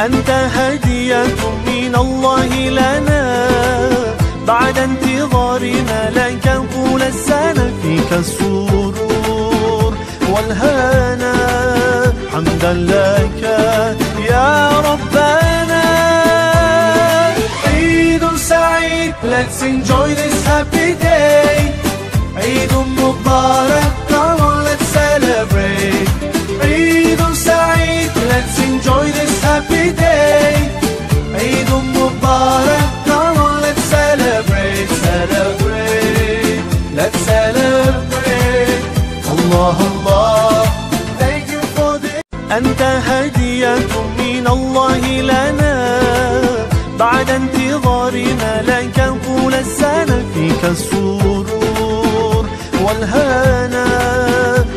أنت هدية من الله لنا بعد انتظارنا لك طول السنة، فيك السرور والهنا، حمدا لك يا ربنا. عيد سعيد، let's enjoy this happy day. Eid مبارك، come on let's celebrate. Eid Saeed, let's enjoy this happy day. Eid مبارك، come on let's celebrate, celebrate, let's celebrate. Allah Allah. Thank you for this. أنت هدية من الله لنا بعد انتظارنا لك طول السنة، فيك السرور والهنا،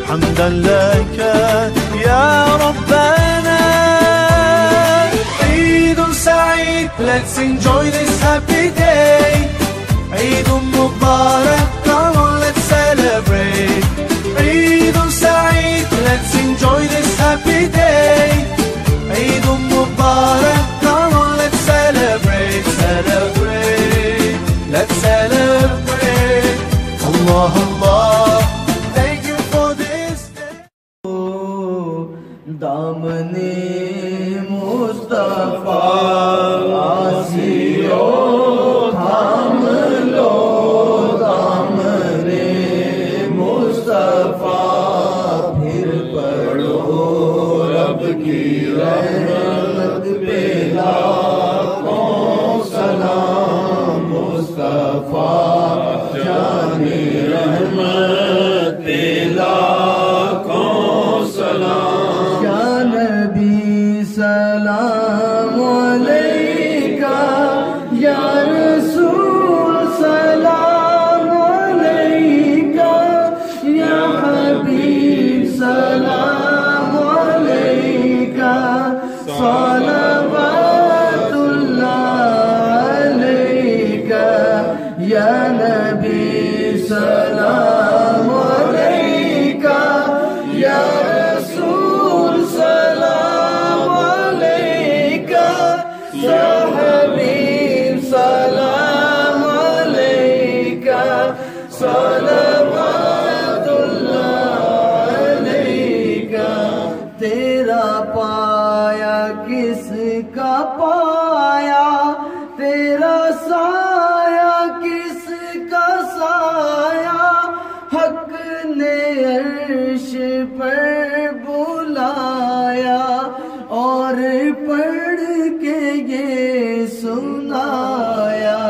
حمدا لك يا ربنا. عيد سعيد. Let's enjoy this happy day. Eid مبارك. Come on, let's celebrate. Eid Saeed. Let's enjoy this happy day. Eid مبارك. Come on, let's celebrate. Celebrate. Let's celebrate. Allah Allah. Thank you for this day. دامنے مصطفیٰ آسیو تھام لو، دامنے مصطفیٰ پھر پڑھو رب کی رحمت پہ لاکھوں سلام، مصطفیٰ جانے رحمت پہ لاکھوں سلام، یا نبی سلام علیکہ، یا رسول سلام علیکہ، یا حبیب سلام علیکہ، صلوات اللہ علیکہ، یا نبی سلام علیکہ، یا رسول سلام علیکہ، یا حبیب سلام علیکہ، صلوات اللہ علیکہ۔ تیرا پایا کس کا پایا، تیرا سایہ کس کا سایہ، حق نے عرش پر بلایا اور پڑھ کے یہ سنایا،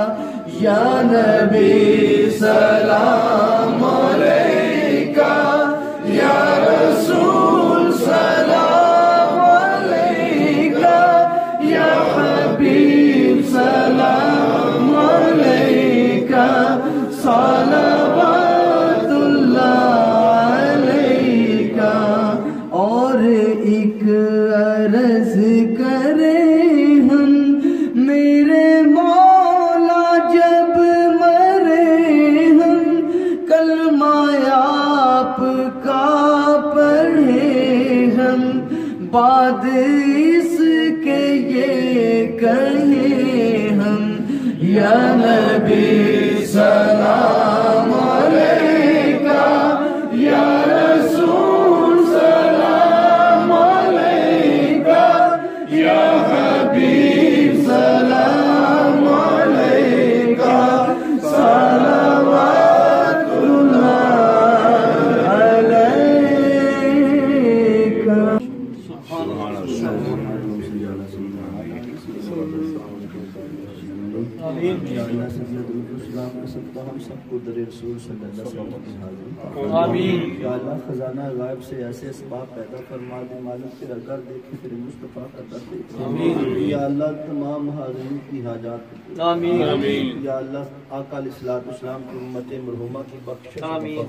یا نبی سلام علیکہ، یا رسول سلام علیکہ، یا حبیب سلام علیکہ، صلوات اللہ علیکہ۔ اور ایک عرض کرے ہم میرے مولا جب مرے ہم، کلمہ آپ کا پڑھے ہم، بعد اس کے یہ کہیں ہم، یا نبی سلام علیکہ، یا رسول سلام علیکہ، یا حبیب سلام علیکہ، صلوات اللہ علیکہ۔ ہم سب کو در رسول صلی اللہ علیہ وسلم کی حاضری آمین۔ یا اللہ خزانہ غائب سے ایسے اسباب پیدا فرما دے، مالک تیرا گھر دیکھے تیرے مصطفیٰ کا در دیکھے آمین۔ یا اللہ تمام حاضرین کی حاجات آمین۔ یا اللہ آقا علیہ السلام کی امت مرحومہ کی بخشش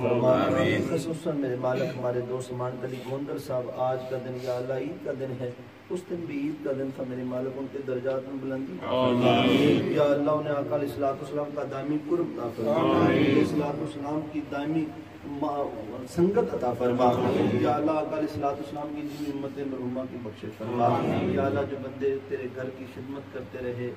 فرما آمین۔ خصوصاً میرے مالک ہمارے دوست مان علی گوندر صاحب، آج کا دن یا اللہ عید کا دن ہے، اس دن بھی عید کا دن تھا میرے مالک، ان کے درجات میں بلندی آمین۔ یا اللہ انہیں آقا علیہ السلام کا دائمی قرب عطا فرما، علیہ السلام کی دائمی سنگت عطا فرما۔ یا اللہ آقا علیہ السلام کی جن امت مرحومہ کی بخشش فرما۔ یا اللہ جو بندے تیرے گھر کی خدمت کرتے رہے،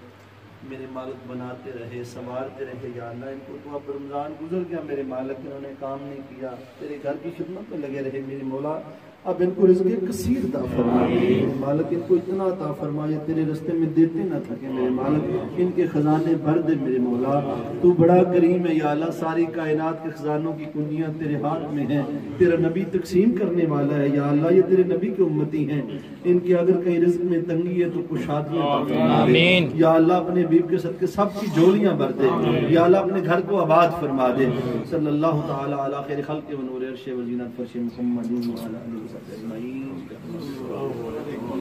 میرے مالک بناتے رہے، سنوارتے رہے، یا اللہ ان کو تو اب رمضان گزر گیا میرے مالک، انہوں نے کام نہیں کیا، تیرے گھر کی خدمت میں لگے رہے میرے مولا، اب ان کو رزق کثیر عطا فرما میرے مالک، ان کو اتنا عطا فرما یہ تیرے رستے میں دیتے نہ تھکے میرے مالک، ان کے خزانے بھر دے میرے مولا، تو بڑا کریم ہے یا اللہ، ساری کائنات کے خزانوں کی کنجیاں تیرے ہاتھ میں ہیں، تیرا نبی تقسیم کرنے والا ہے یا اللہ، یہ تیرے نبی کے امتی ہیں، ان کے اگر کہیں رزق میں تنگی ہے تو کشادگی عطا فرما یا اللہ، اپنے حبیب کے صدقے سب کی جولیاں بھر دے یا اللہ اپنے گھر کو آباد فرما دے صلی اللہ تعالی علی خیر خلق و نور عرش و زینت فرش محمد و علی آلہ و صحبہ اجمعین.